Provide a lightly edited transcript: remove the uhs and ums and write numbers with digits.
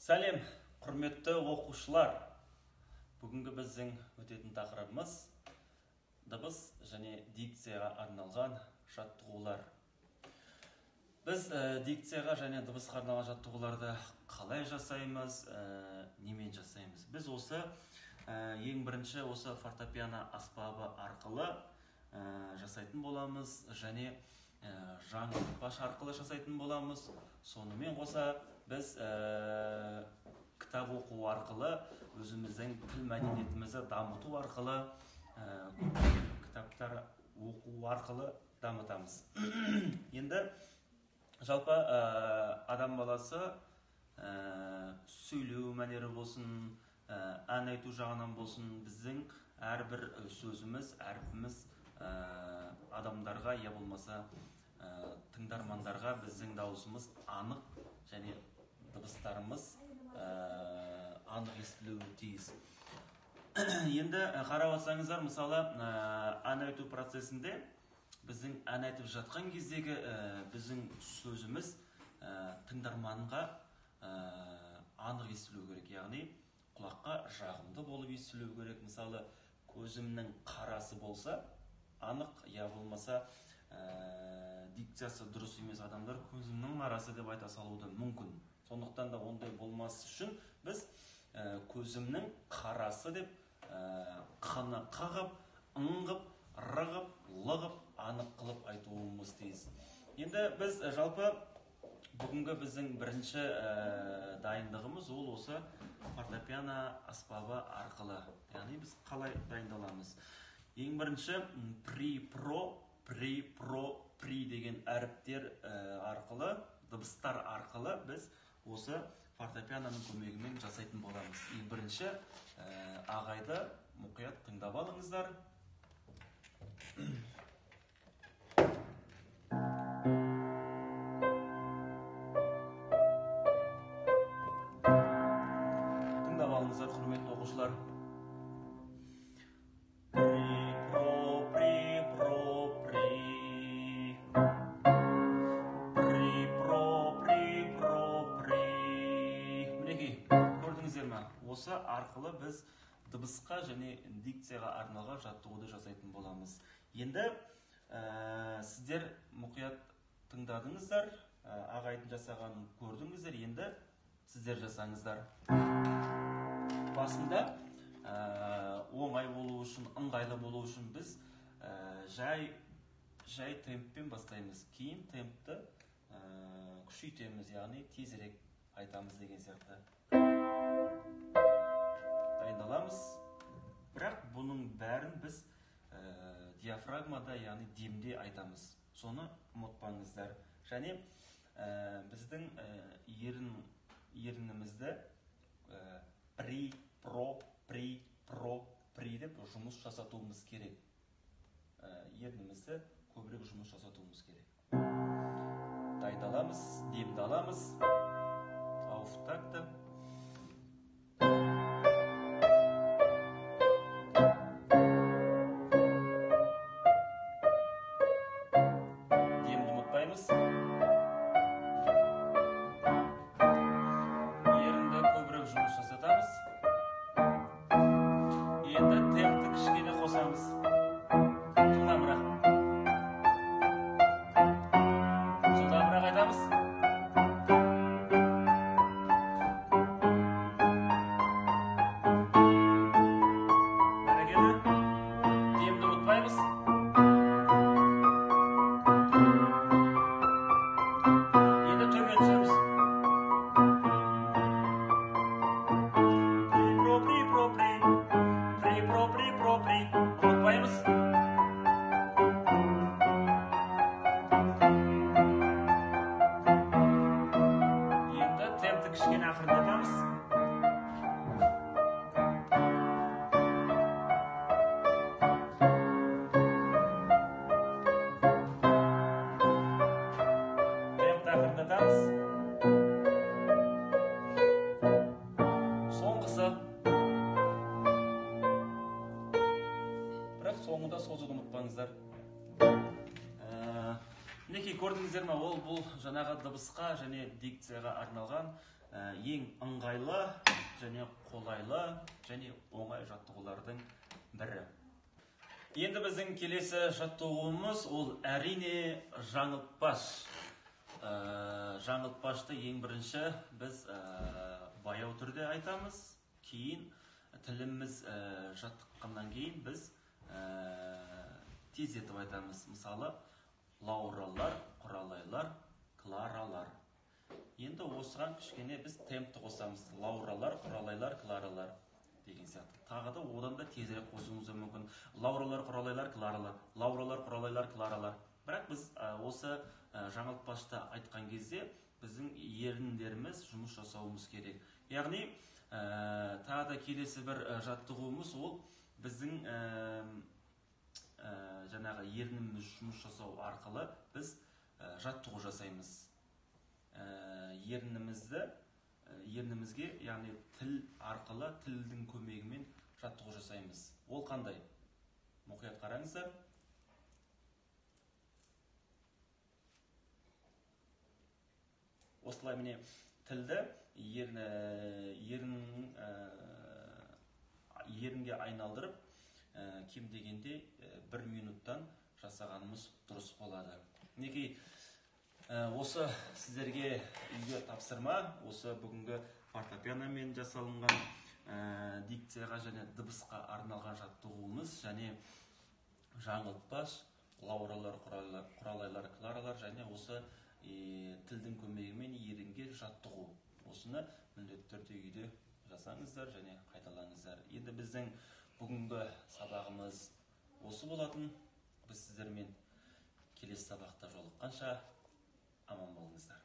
Сәлем, құрметті оқушылар. Бүгінгі біздің өтетін тақырыбымыз дыбыс және дикцияға арналған жаттығулар. Біз дикцияға және дыбысқа арналған жаттығуларды қалай жасаймыз, немен жасаймыз? Біз осы ең бірінші осы фортепиано аспабы арқылы жасайтын боламыз және жаңылтпаш арқылы жасайтын боламыз. Сонымен қоса біз кітап оқу арқылы өзіміздің тіл мәдениетімізді дамыту арқылы кітаптар оқу арқылы дамытамыз. Енді жалпы адам баласы сөйлеу мәнері болсын, ән айту жағынан болсын, біздің әрбір сөзіміз, әрпіміз адамдарға, я болмаса тыңдармандарға біздің дауысымыз анық және дыбыстарымыз анық естілуі тиіс. Енді қарап отырсаңыздар, мысалы ән айту процесінде біздің ән айтып жатқан кездегі біздің сөзіміз тыңдарманға анық естілуі керек, яғни құлаққа жағымды болып естілуі керек. Мысалы көзімнің қарасы болса анық, я болмаса дикциясы дұрыс емес адамдар көзімнің қарасы деп айта салуы мүмкін. Сондықтан да ондай болмас үшін біз көзімнің қарасы деп қаны қағып, ыңғып, рығып, лығып, анық қылып айтуымыз тиіс. Енді біз жалпы бүгінгі біздің бірінші дайындығымыз ол осы фортепиано аспабы арқылы. Яғни біз қалай дайындаламыз? Ең бірінші при деген әріптер арқылы, дыбыстар арқылы біз осы фортепианоның көмегімен жасайтын боламыз. Ең бірінші ағайды мұқият тыңдап алыңыздар. Тыңдап алыңыздар, құрметті оқушылар. Осы арқылы біз дыбысқа және дикцияға арналған жаттығуды жасайтын боламыз. Енді сіздер мұқият тыңдадыңыздар, ағайдың жасағанын көрдіңіздер, енді сіздер жасаңыздар. Басында оңай болу үшін, ыңғайлы болу үшін біз жай темппен бастаймыз. Кейін темпті күшейтеміз, яғни тезірек айтамыз деген сияқты. Дайындаламыз. Бірақ бұның бәрін біз диафрагмада, яғни демде айтамыз. Соны ұмытпаңыздар. Және біздің ерінімізді при деп жұмыс жасатуымыз керек. Ерінімізді көбірек жұмыс жасатуымыз керек. Дайындаламыз, демді аламыз. Ауфтакты. Ерінді көбірек жұмыс жасатамыз. Енді темпті кішкене қосамыз. Жылдамырақ. Жылдамырақ айтамыз. Бәрекелді. Демді ұмытпаймыз. Ұмытпаймыз. Енді темпті кішкене ақырындатамыз. Темпті ақырындатамыз. Соңғысы. Бірақ соңында созуды ұмытпаңыздар. Мінекей көрдіңіздер ме, ол бұл жаңағы дыбысқа және дикцияға арналған ең ыңғайлы және қолайлы және оңай жаттығулардың бірі. Енді біздің келесі жаттығуымыз ол әрине жаңылтпаш. Жаңылтпашты ең бірінші біз баяу түрде айтамыз, кейін тіліміз жаттыққаннан кейін біз тездетіп айтамыз. Мысалы, Лауралар, Құралайлар, Кларалар. Енді осыған кішкене біз темпті қосамыз. Лауралар, Құралайлар, Кларалар деген сияқты. Тағы да одан да тезірек қосуымыз мүмкін. Лауралар, Құралайлар, Кларалар. Лауралар, Құралайлар, Кларалар. Бірақ біз осы жаңылтпашта айтқан кезде біздің еріндеріміз жұмыс жасауымыз керек. Яғни, тағы да келесі бір жаттығуымыз ол біздің жаңағы ерініміз жұмыс жасау арқылы біз жаттығу жасаймыз. Ерінімізге, яғни тіл арқылы, тілдің көмегімен жаттығу жасаймыз. Ол қандай? Мұқият қараңыздар. Осылай міне тілді ерінге айналдырып, кем дегенде 1 минуттан жасағанымыз дұрыс болады. Мінекей, осы сіздерге үйге тапсырма, осы бүгінгі фортепианомен жасалынған дикцияға және дыбысқа арналған жаттығуымыз және жаңылтпаш, Лауралар, Құралайлар, Кларалар және осы тілдің көмегімен ерінге жаттығу. Осыны міндетті түрде үйде жасаңыздар және қайталаңыздар. Енді біздің бүгінгі сабағымыз осы болатын. Біз сіздермен келесі сабақта жолыққанша аман болыңыздар.